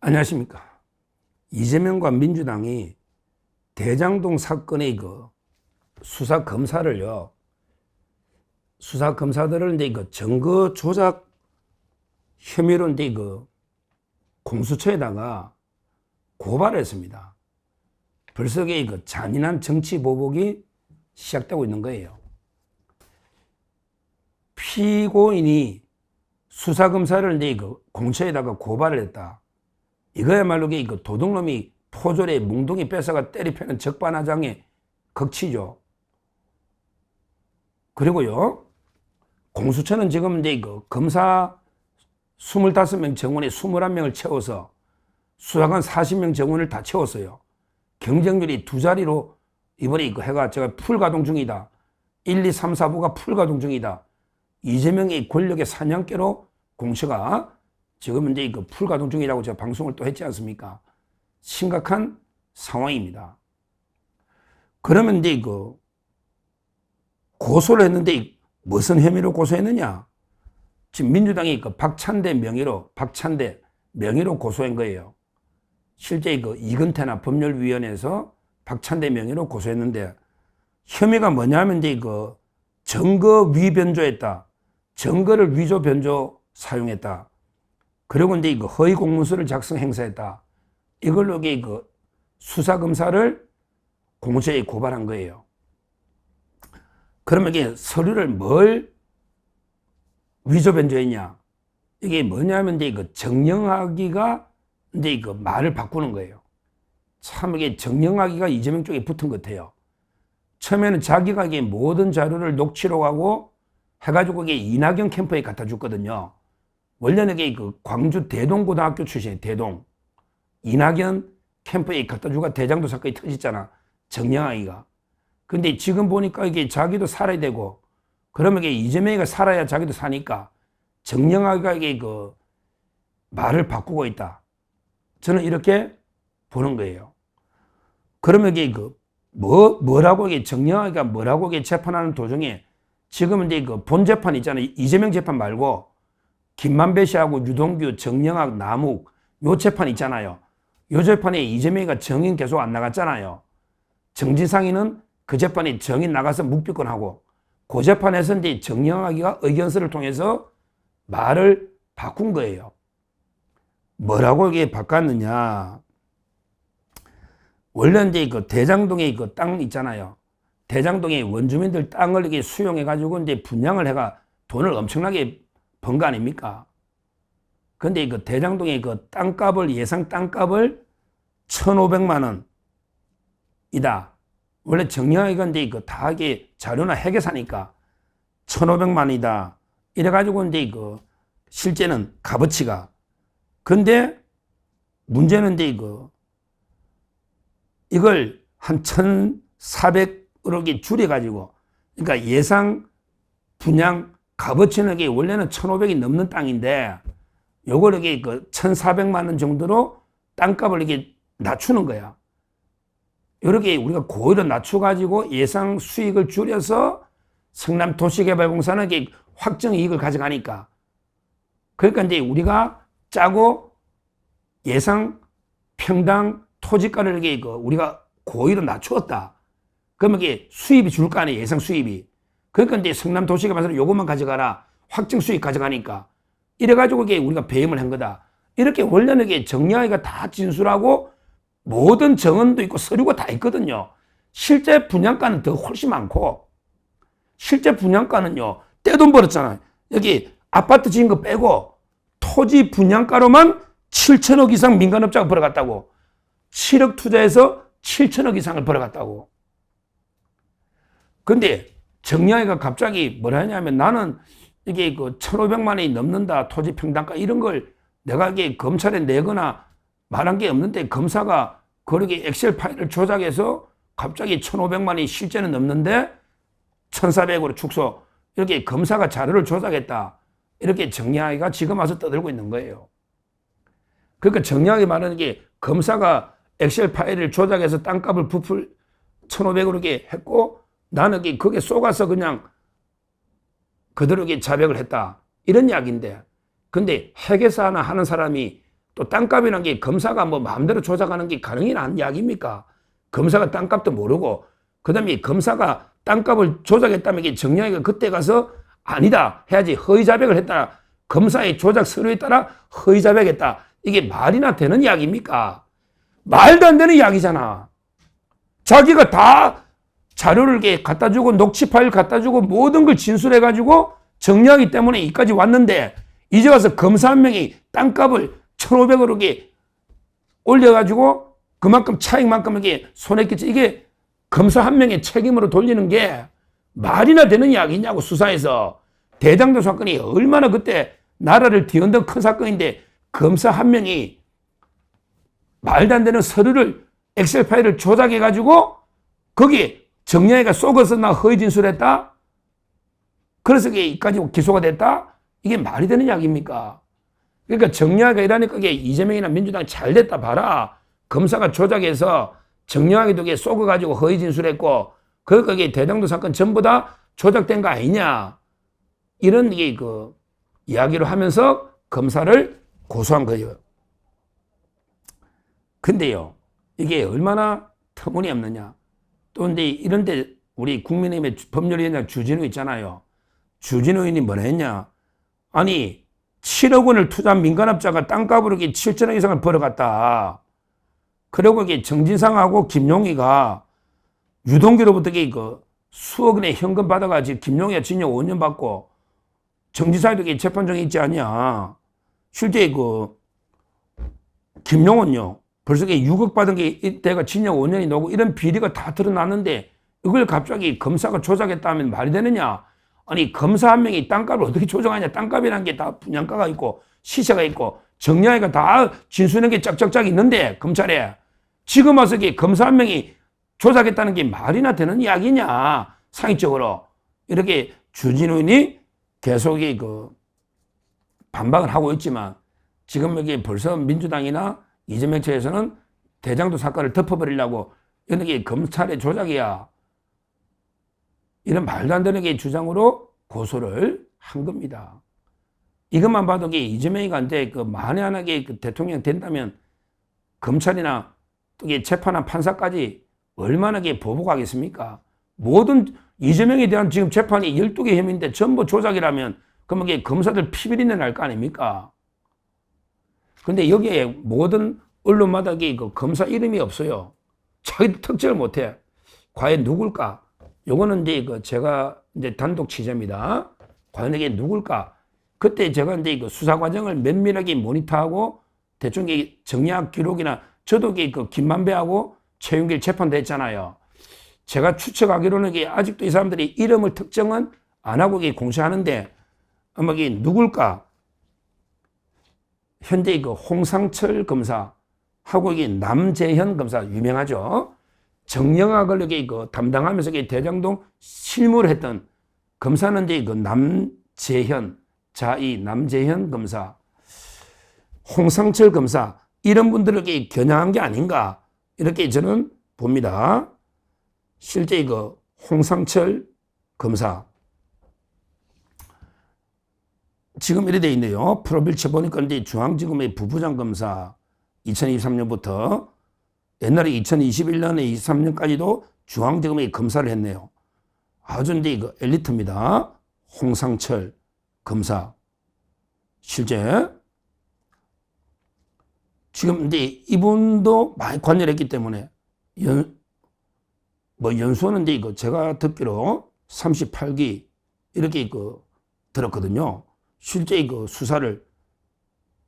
안녕하십니까. 이재명과 민주당이 대장동 사건의 수사 검사들을 증거 조작 혐의로 공수처에다가 고발했습니다. 벌써 잔인한 정치 보복이 시작되고 있는 거예요. 피고인이 수사검사를 공처에다가 고발을 했다. 이거야말로 도둑놈이 포졸에 뭉둥이 뺏어가 때리패는 적반하장의 극치죠. 그리고요, 공수처는 지금 검사 25명 정원에 21명을 채워서 수사관 40명 정원을 다 채웠어요. 경쟁률이 2자리로 이번에 해가 제가 풀가동 중이다. 1, 2, 3, 4부가 풀가동 중이다. 이재명의 권력의 사냥개로 공처가 지금 풀가동 중이라고 제가 방송을 또 했지 않습니까? 심각한 상황입니다. 그러면 고소를 했는데 무슨 혐의로 고소했느냐? 지금 민주당이 박찬대 명의로 고소한 거예요. 실제 이근태나 법률위원회에서 박찬대 명의로 고소했는데 혐의가 뭐냐면 증거 위변조했다. 증거를 위조 변조 사용했다. 그리고 허위 공문서를 작성 행사했다. 이걸로 수사검사를 공처에 고발한 거예요. 그러면 이게 서류를 뭘 위조 변조했냐? 이게 뭐냐면 정영학이가 말을 바꾸는 거예요. 참 이게 정영학이가 이재명 쪽에 붙은 것 같아요. 처음에는 자기가 모든 자료를 녹취록 하고 해가지고 이낙연 캠프에 갖다 줬거든요. 원래는 광주 대동고등학교 출신이에요. 대동. 이낙연 캠프에 갖다 주가 대장도 사건이 터졌잖아. 정영학이가. 근데 지금 보니까 자기도 살아야 되고, 그러면 이재명이가 살아야 자기도 사니까 정영학이가 말을 바꾸고 있다. 저는 이렇게 보는 거예요. 그러면 뭐라고 정영학이가 뭐라고 재판하는 도중에 지금은 본 재판 있잖아요. 이재명 재판 말고 김만배 씨하고 유동규, 정영학, 남욱 요 재판 있잖아요. 요 재판에 이재명이가 정인 계속 안 나갔잖아요. 정진상이는 그 재판에 정인 나가서 묵비권하고 그 재판에서 정영학이가 의견서를 통해서 말을 바꾼 거예요. 뭐라고 이게 바꿨느냐? 원래 대장동에 땅 있잖아요. 대장동에 원주민들 땅을 수용해가지고 분양을 해가 돈을 엄청나게 번 거 아닙니까? 근데 대장동의 땅값을, 예상 땅값을 1,500만 원이다. 원래 정영학이가 다 자료나 회계사니까 1,500만 원이다. 이래가지고 실제는 값어치가. 근데 문제는 이걸 한 1,400억이 줄여가지고, 그러니까 예상 분양 값어치는 원래는 1,500이 넘는 땅인데, 요걸 1,400만 원 정도로 땅값을 낮추는 거야. 이렇게 우리가 고의로 낮춰가지고 예상 수익을 줄여서 성남 도시개발공사는 확정 이익을 가져가니까. 그러니까 우리가 짜고 예상 평당 토지가를 우리가 고의로 낮추었다. 그러면 수입이 줄 거 아니에요. 예상 수입이. 그러니까 성남 도시개발공사는 요것만 가져가라. 확정 수익 가져가니까. 이래가지고 우리가 배임을 한 거다. 이렇게 원래는 정영학이가 다 진술하고 모든 정언도 있고 서류가 다 있거든요. 실제 분양가는 더 훨씬 많고, 실제 분양가는요, 떼돈 벌었잖아요. 여기 아파트 지은 거 빼고 토지 분양가로만 7천억 이상 민간업자가 벌어갔다고. 7억 투자해서 7천억 이상을 벌어갔다고. 근데 정영학이가 갑자기 뭐라 하냐면 나는 이게 1,500만 원이 넘는다. 토지 평당가 이런 걸 내가 검찰에 내거나 말한 게 없는데 검사가 그렇게 엑셀 파일을 조작해서 갑자기 1,500만 원이 실제는 넘는데 1,400으로 축소. 이렇게 검사가 자료를 조작했다. 이렇게 정영학이가 지금 와서 떠들고 있는 거예요. 그러니까 정영학이 말하는 게 검사가 엑셀 파일을 조작해서 땅값을 부풀 1,500으로 이렇게 했고 나는 거기에 쏘가서 그냥 그대로 자백을 했다. 이런 이야기인데. 근데 회계사 하나 하는 사람이 또 또 땅값이라는 게 검사가 뭐 마음대로 조작하는 게 가능한 이야기입니까? 검사가 땅값도 모르고, 그 다음에 검사가 땅값을 조작했다면 이게 정량이가 그때 가서 아니다 해야지 허위 자백을 했다. 검사의 조작 서류에 따라 허위 자백했다. 이게 말이나 되는 이야기입니까? 말도 안 되는 이야기잖아. 자기가 다 자료를 이렇게 갖다 주고 녹취 파일 갖다 주고 모든 걸 진술해 가지고 정리하기 때문에 여기까지 왔는데 이제 와서 검사 한 명이 땅값을 1,500억으로 이렇게 올려 가지고 그만큼 차익만큼 이렇게 손해 끼치 이게 검사 한 명의 책임으로 돌리는 게 말이나 되는 이야기냐고. 수사에서 대장동 사건이 얼마나 그때 나라를 뒤흔든 큰 사건인데 검사 한 명이 말도 안 되는 서류를 엑셀 파일을 조작해 가지고 거기 정량이가 속아서 나 허위 진술했다. 그래서 이까지 기소가 됐다. 이게 말이 되는 이야기입니까? 그러니까 정량이가 이러니까 이게 이재명이나 민주당 잘 됐다 봐라. 검사가 조작해서 정량하게도 이게 속아가지고 허위 진술했고, 그러니까 이게 대장동 사건 전부 다 조작된 거 아니냐. 이런 이게 그 이야기를 하면서 검사를 고소한 거예요. 근데요, 이게 얼마나 터무니없느냐. 또 근데 이런데 우리 국민의힘의 법률위원장 주진우 있잖아요. 주진우 의원이 뭐라 했냐. 아니, 7억 원을 투자한 민간업자가 땅값으로 7천억 이상을 벌어갔다. 그리고 이게 정진상하고 김용희가 유동규로부터 그 수억 원의 현금 받아가지고 김용희가 징역 5년 받고 정진상도 재판정에 있지 않냐. 실제 그 김용은요. 벌써 6억 받은 게 이때가 징역 5년이 나오고 이런 비리가 다 드러났는데 이걸 갑자기 검사가 조작했다면 말이 되느냐. 아니 검사 한 명이 땅값을 어떻게 조정하냐. 땅값이라는 게 다 분양가가 있고 시세가 있고 정량이가 다 진술한 게 짝짝짝 있는데 검찰에 지금 와서 검사 한 명이 조작했다는 게 말이나 되는 이야기냐. 상식적으로. 이렇게 주진우 의원이 계속 그 반박을 하고 있지만 지금 여기 벌써 민주당이나 이재명 측에서는 대장동 사건을 덮어버리려고 이런 게 검찰의 조작이야. 이런 말도 안 되는 게 주장으로 고소를 한 겁니다. 이것만 봐도 이재명이가 이제 그 만에 하나게 그 대통령 된다면 검찰이나 또 재판한 판사까지 얼마나 보복하겠습니까? 모든 이재명에 대한 지금 재판이 12개 혐의인데 전부 조작이라면 그러면 검사들 피비린내 날 거 아닙니까? 근데 여기에 모든 언론마다 그 검사 이름이 없어요. 자기도 특정을 못해. 과연 누굴까? 요거는 이제 제가 이제 단독 취재입니다. 과연 이게 누굴까? 그때 제가 이제 그 수사 과정을 면밀하게 모니터하고 대충 정리한 기록이나 저도 그 김만배하고 최윤길 재판도 했잖아요. 제가 추측하기로는 아직도 이 사람들이 이름을 특정은 안 하고 공시하는데 아마 누굴까? 현재 그 홍상철 검사하고 남재현 검사 유명하죠. 정영학을 그 담당하면서 대장동 실무를 했던 검사는 이제 그 남재현, 이 남재현 검사, 홍상철 검사 이런 분들을 겨냥한 게 아닌가 이렇게 저는 봅니다. 실제 그 홍상철 검사 지금 이래 돼 있네요. 프로필 쳐보니까 이제 중앙지검의 부부장 검사 2023년부터 옛날에 2021년에 23년까지도 중앙지검의 검사를 했네요. 아주 이제 그 엘리트입니다. 홍상철 검사. 실제 지금 이제 이분도 많이 관여했기 때문에 연수원은 이제 제가 듣기로 38기 이렇게 들었거든요. 실제 수사를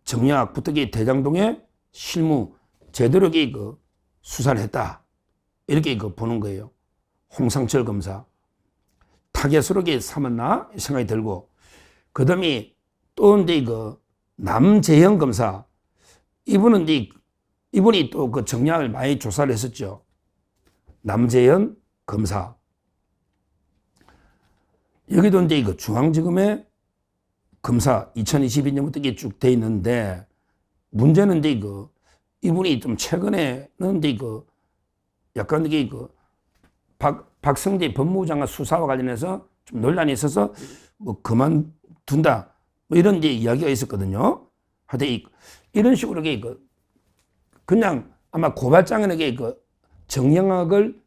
정략부터 대장동의 실무 제대로 수사를 했다. 이렇게 보는 거예요. 홍상철 검사. 타겟으로 삼았나 생각이 들고, 그 다음에 또 이제 남재현 검사. 이분이 또 정략을 많이 조사를 했었죠. 남재현 검사. 여기도 이제 중앙지검의 검사 2022년부터 이게 쭉 돼 있는데, 문제는 이제 이분이 좀 최근에는 이제 약간 이게 박성재 법무부 장관 수사와 관련해서 좀 논란이 있어서 뭐 그만둔다. 뭐 이런 이제 이야기가 있었거든요. 하여튼 이런 식으로 그냥 아마 고발장에게 정영학을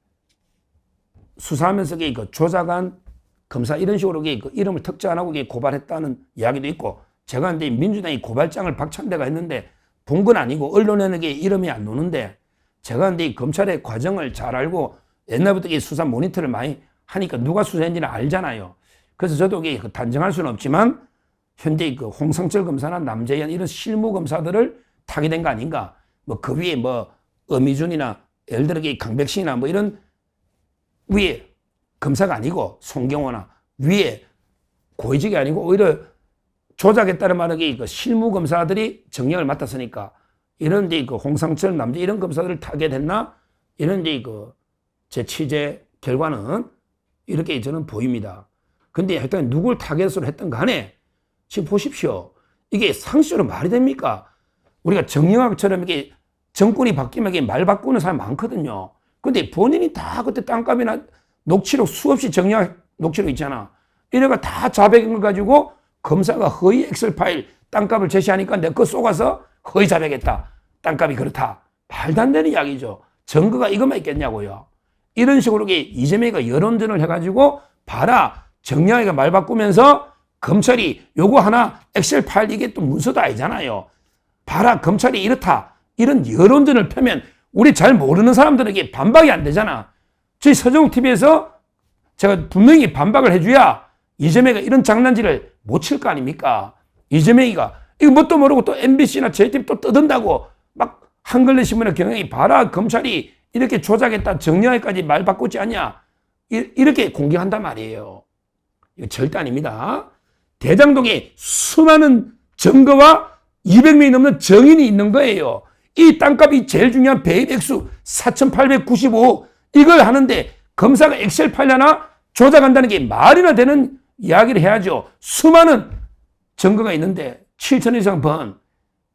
수사하면서 조작한 검사 이런 식으로 이름을 특정 안 하고 고발했다는 이야기도 있고, 제가 근데 민주당이 고발장을 박찬대가 했는데 본 건 아니고 언론에는 이름이 안 나오는데, 제가 근데 검찰의 과정을 잘 알고 옛날부터 수사 모니터를 많이 하니까 누가 수사했는지는 알잖아요. 그래서 저도 단정할 수는 없지만 현재 홍상철 검사나 남재현 이런 실무 검사들을 타게 된 거 아닌가. 뭐 그 위에 어미준이나 예를 들어 강백신이나 이런 위에 검사가 아니고 송경호나 위에 고위직이 아니고 오히려 조작했다는 말은 실무 검사들이 정령을 맡았으니까 이런 홍상철 남재 이런 검사들을 타게 됐나, 이런 제 취재 결과는 이렇게 저는 보입니다. 근데 하여튼 누굴 타겟으로 했던 간에 지금 보십시오. 이게 상식적으로 말이 됩니까? 우리가 정영학처럼 정권이 바뀌면 말 바꾸는 사람 많거든요. 근데 본인이 다 그때 땅값이나 녹취록 수없이 정영학 녹취록 있잖아. 이래가 다 자백인 걸 가지고 검사가 허위 엑셀 파일 땅값을 제시하니까 내가 그거 쏘가서 허위 자백했다. 땅값이 그렇다. 말도 안 되는 이야기죠. 증거가 이것만 있겠냐고요. 이런 식으로 이재명이가 여론전을 해가지고 봐라, 정영학이가 말 바꾸면서 검찰이 요거 하나 엑셀 파일 이게 또 문서도 아니잖아요. 봐라, 검찰이 이렇다. 이런 여론전을 펴면 우리 잘 모르는 사람들에게 반박이 안 되잖아. 저희 서정TV에서 제가 분명히 반박을 해줘야 이재명이가 이런 장난질을 못 칠 거 아닙니까? 이재명이가 이거 뭣도 모르고 또 MBC나 JTBC 또 떠든다고 막 한글레 신문의 경향이 봐라, 검찰이 이렇게 조작했다, 정영학까지 말 바꾸지 않냐, 이렇게 공격한단 말이에요. 이거 절대 아닙니다. 대장동에 수많은 증거와 200명이 넘는 정인이 있는 거예요. 이 땅값이 제일 중요한 배입 액수 4,895 이걸 하는데 검사가 엑셀 파일 하나 조작한다는 게 말이나 되는 이야기를 해야죠. 수많은 증거가 있는데 7천 이상 번,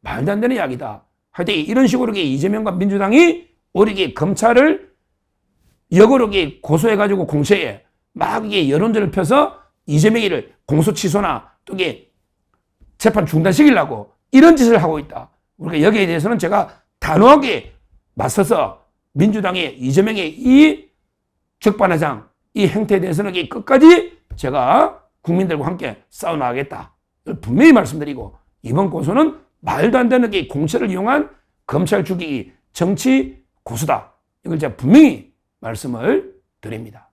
말도 안 되는 이야기다. 하여튼 이런 식으로 이재명과 민주당이 오히려 검찰을 역으로 고소해가지고 공세에 막 여론전을 펴서 이재명이를 공소 취소나 또 재판 중단시키려고 이런 짓을 하고 있다. 우리가 여기에 대해서는 제가 단호하게 맞서서 민주당의 이재명의 이 적반하장, 이 행태에 대해서는 끝까지 제가 국민들과 함께 싸워나가겠다. 분명히 말씀드리고, 이번 고소는 말도 안 되는 공천을 이용한 검찰 죽이기 정치 고소다. 이걸 제가 분명히 말씀을 드립니다.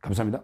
감사합니다.